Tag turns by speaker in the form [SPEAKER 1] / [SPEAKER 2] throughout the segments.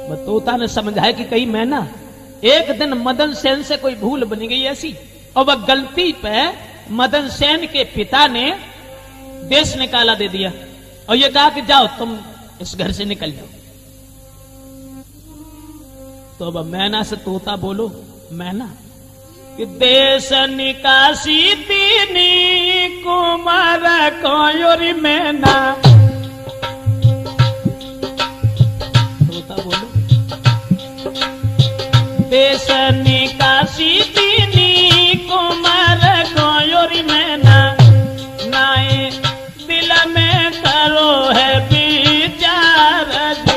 [SPEAKER 1] वो तोता ने समझाया कि कहीं मैं ना एक दिन मदन सेन से कोई भूल बन गई ऐसी, और वह गलती पे मदन सेन के पिता ने देश निकाला दे दिया और ये कहा कि जाओ तुम इस घर से निकल जाओ। तो अब मैना से तोता बोलो, मैना कि देश निकासी दीनी कुमार कोयोरी मैना, तोता बोलो देश निकासी दीनी कुमार कोयोरी मैना, नाए दिल में करो है विचार जी।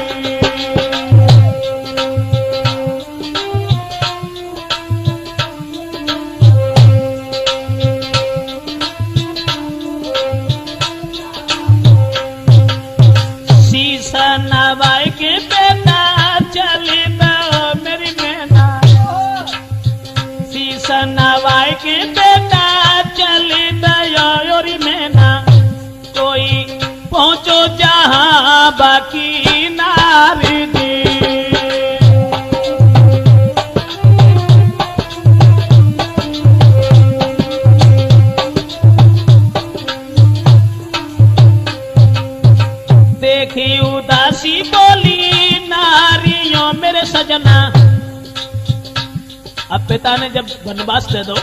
[SPEAKER 1] शीशा नवाई के बेटा चली दो मेरी मैना, शीशा नवाई के बेटा चली दयोरी मैना, कोई पहुंचो जहां बाकी नारी जी। देखी उदासी बोली नारियों मेरे सजना। अब पिता ने जब वनवास दे दो,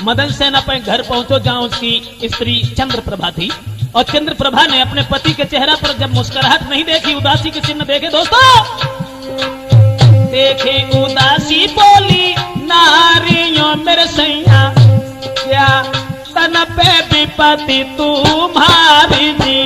[SPEAKER 1] मदन सेन अपने घर पहुंचो जहां उसकी स्त्री चंद्रप्रभा थी, और चंद्रप्रभा ने अपने पति के चेहरा पर जब मुस्कुराहट नहीं देखी, उदासी के चिन्ह देखे दोस्तों, देखे उदासी बोली नारियों मेरे सैया, क्या तन पे विपत्ति तुम्हारी जी।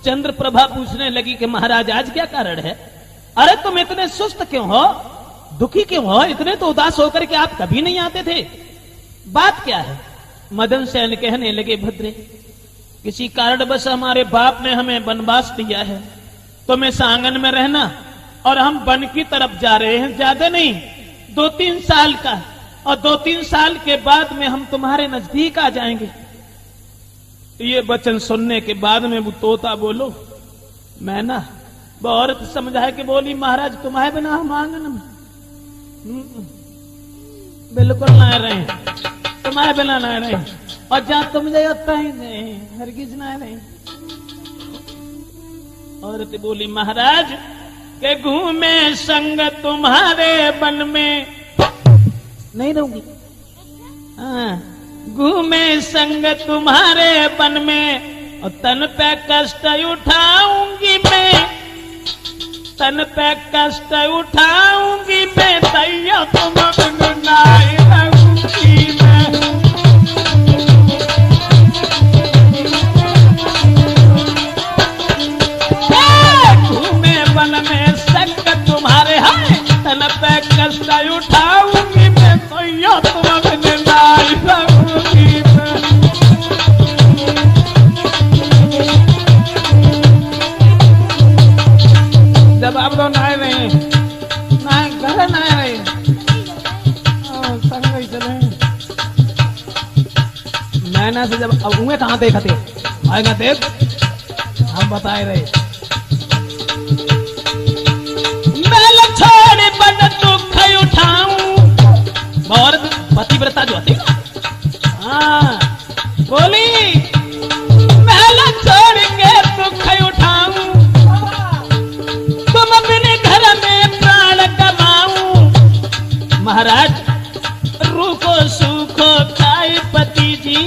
[SPEAKER 1] चंद्रप्रभा पूछने लगी कि महाराज आज क्या कारण है? अरे तुम इतने सुस्त क्यों हो, दुखी क्यों हो, इतने तो उदास होकर के आप कभी नहीं आते थे, बात क्या है? मदन सेन कहने लगे भद्रे, किसी कारणवश हमारे बाप ने हमें वनवास दिया है, तुम इस आंगन में रहना और हम वन की तरफ जा रहे हैं, ज्यादा नहीं 2-3 साल का, और 2-3 साल के बाद में हम तुम्हारे नजदीक आ जाएंगे। ये वचन सुनने के बाद में वो तोता बोलो, मैं ना वो औरत समझाए कि बोली महाराज तुम्हारे बिना हम आंगन में बिल्कुल ना रहे, तुम्हारे बिना ना रहे, और जहां तुम जाता ही नहीं हरगिज ना रहे। औरत बोली महाराज के घूमे संग तुम्हारे वन में नहीं रहूंगी, हाँ घूमे संग तुम्हारे वन में, और तन पे कष्ट उठाऊंगी मैं, तन पे कष्ट उठाऊंगी मैं, तैया तुम बिन नाई रहूंगी मैं। घूमे वन में संग तुम्हारे है, तन पे कष्ट उठाऊंगी मैं, तैया तुम बिन नाई रहूंगी। जब आप लोग नहाए रहे, नहाए घर नहाए रहे, संग ही चले मैना से जब अब उन्हें कहां देखा थे आएगा देख, हम बताए रहे मैं छोड़ बन दुख उठाऊं, और पतिव्रता जो होती हाँ बोली महल छोड़ के दुख उठाऊं, तुम अपने घर में प्राण कमाऊं। महाराज रूखो सूखो खाए पति जी,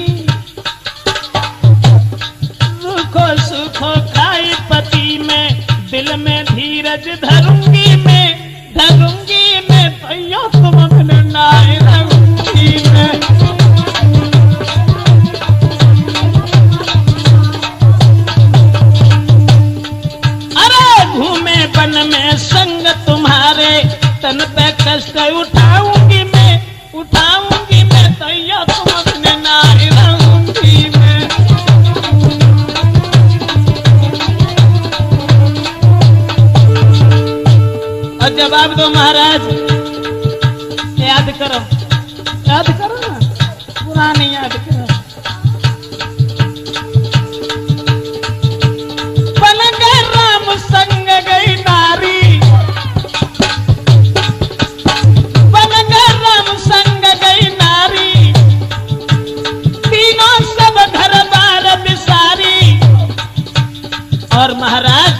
[SPEAKER 1] रूखो सूखो खाए पति में, दिल में धीरज धरूंगी मैं, धरूंगी मैं, भैया तुम अपने नाय रहूंगी मैं। वन में संग तुम्हारे, तन पे कष्ट उठाऊंगी मैं, उठाऊंगी मैं, तैया तुम अपने नाई रहूंगी मैं। और जवाब दो महाराज, याद करो याद करो ना, पुरानी याद करो। बन गए राम संग गई नारी, बन गए राम संग गई नारी, तीनों सब घर बार बिसारी। और महाराज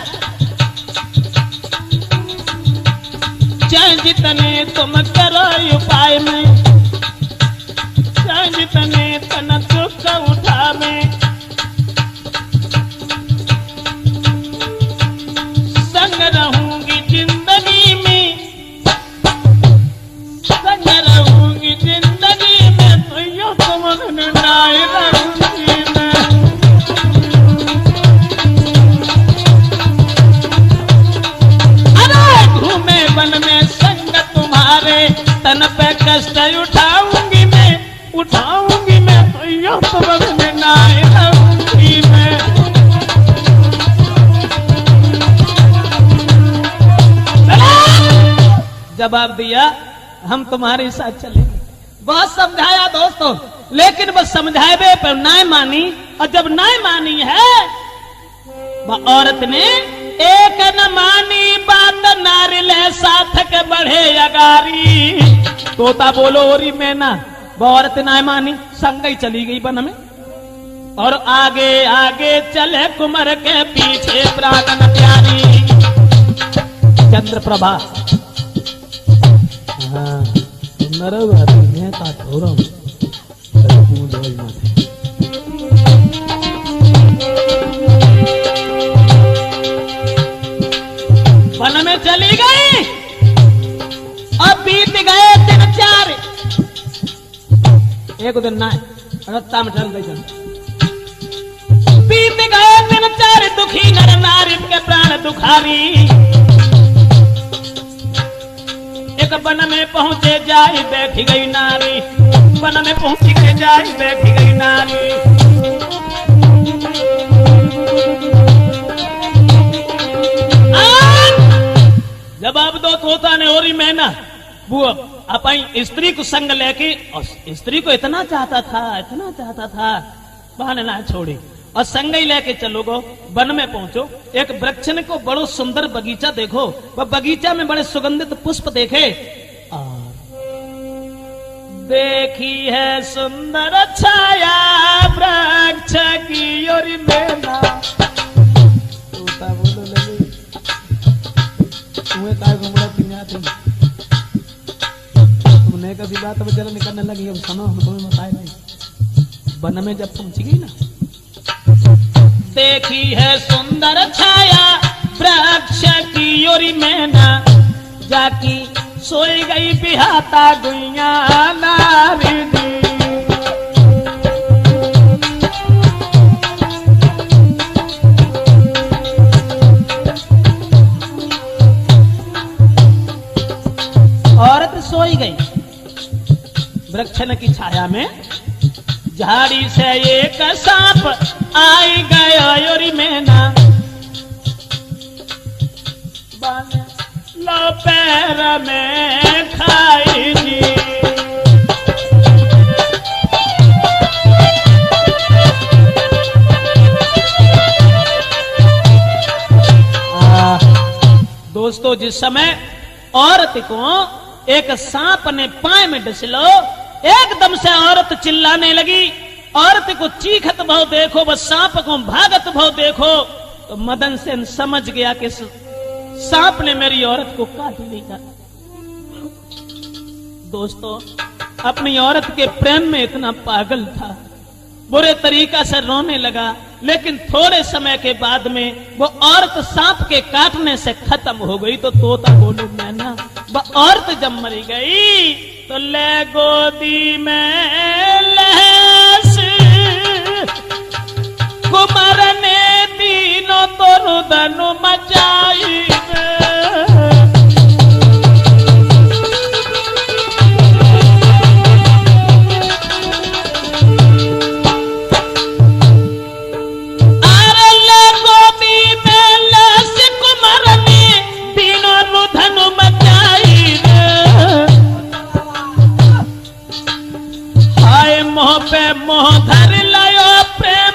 [SPEAKER 1] चाहे जितने तुम करो उपाय में, चाहे जितने तन दुख उठा में, संग रहूंगी जिंदगी में, संग रहूंगी जिंदगी में, तो यो तुम नाई रहूंगी मैं। अरे घूमे वन में संग तुम्हारे, तन पे कष्ट उठाऊंगी मैं, उठाऊंगी मैं, तो यो तुम नाई रहूंगी मैं। जवाब दिया हम तुम्हारे साथ चलेंगे। बहुत समझाया दोस्तों, लेकिन बस समझाए पर नाय मानी। और जब नाय मानी है वह औरत ने एक न मानी बात, नारी ले साथक बढ़े अगारी। तोता बोलो ओरी में ना, वह औरत नाय मानी, संग ही चली गई वन में। और आगे आगे चले कुंवर के पीछे प्राणन प्यारी। चंद्रप्रभा हाँ मैं का थोड़ा वन में चली गई। अब बीत गए 3-4, एक दिन ना रत्ता में चल गई। बीत गए 3-4, दुखी नर नारी के प्राण दुखारी। एक वन में पहुंचे जाई बैठी गई नारी, वन में पहुंची के जाई बैठी गई नारी। जवाब दो तोता ने ओरी मैना, वो अपनी स्त्री को संग लेके, और स्त्री को इतना चाहता था बहाने ना छोड़ी, और संग ही लेके चलो गो। वन में पहुंचो, एक वृक्ष ने को बड़ो सुंदर बगीचा देखो, वह बगीचा में बड़े सुगंधित पुष्प देखे। और देखी है सुंदर छाया वृक्ष की ओर मैना। तोता बोलो लगे तुम्हें काय घुमड़ा पिंगा थी, तुमने कभी बात बचल निकलने लगी। अब सुनो हम तुम्हें बताए नहीं। वन में जब पहुंची गई ना, देखी है सुंदर छाया वृक्ष की ओरी मैना, जाकी सोई गई बिहाता गुइया नारी दी। औरत सोई गई वृक्षन की छाया में। झाड़ी से एक सांप आई गया योरी मैना, लो पैर में खाई जी। दोस्तों जिस समय औरत को एक सांप ने पाए में डसलो, एकदम से औरत चिल्लाने लगी। औरत को चीखत भाव देखो, बस सांप को भागत भाव देखो, तो मदन सेन समझ गया कि सांप ने मेरी औरत को काट लिया। दोस्तों अपनी औरत के प्रेम में इतना पागल था, बुरे तरीका से रोने लगा। लेकिन थोड़े समय के बाद में वो औरत सांप के काटने से खत्म हो गई। तो तोता बोलो मैना, वो औरत जब मरी गई तो ले गोदी में लहस, कुमार ने तीनों तो रुदन मचाई। मोह पे मोह धर लायो प्रेम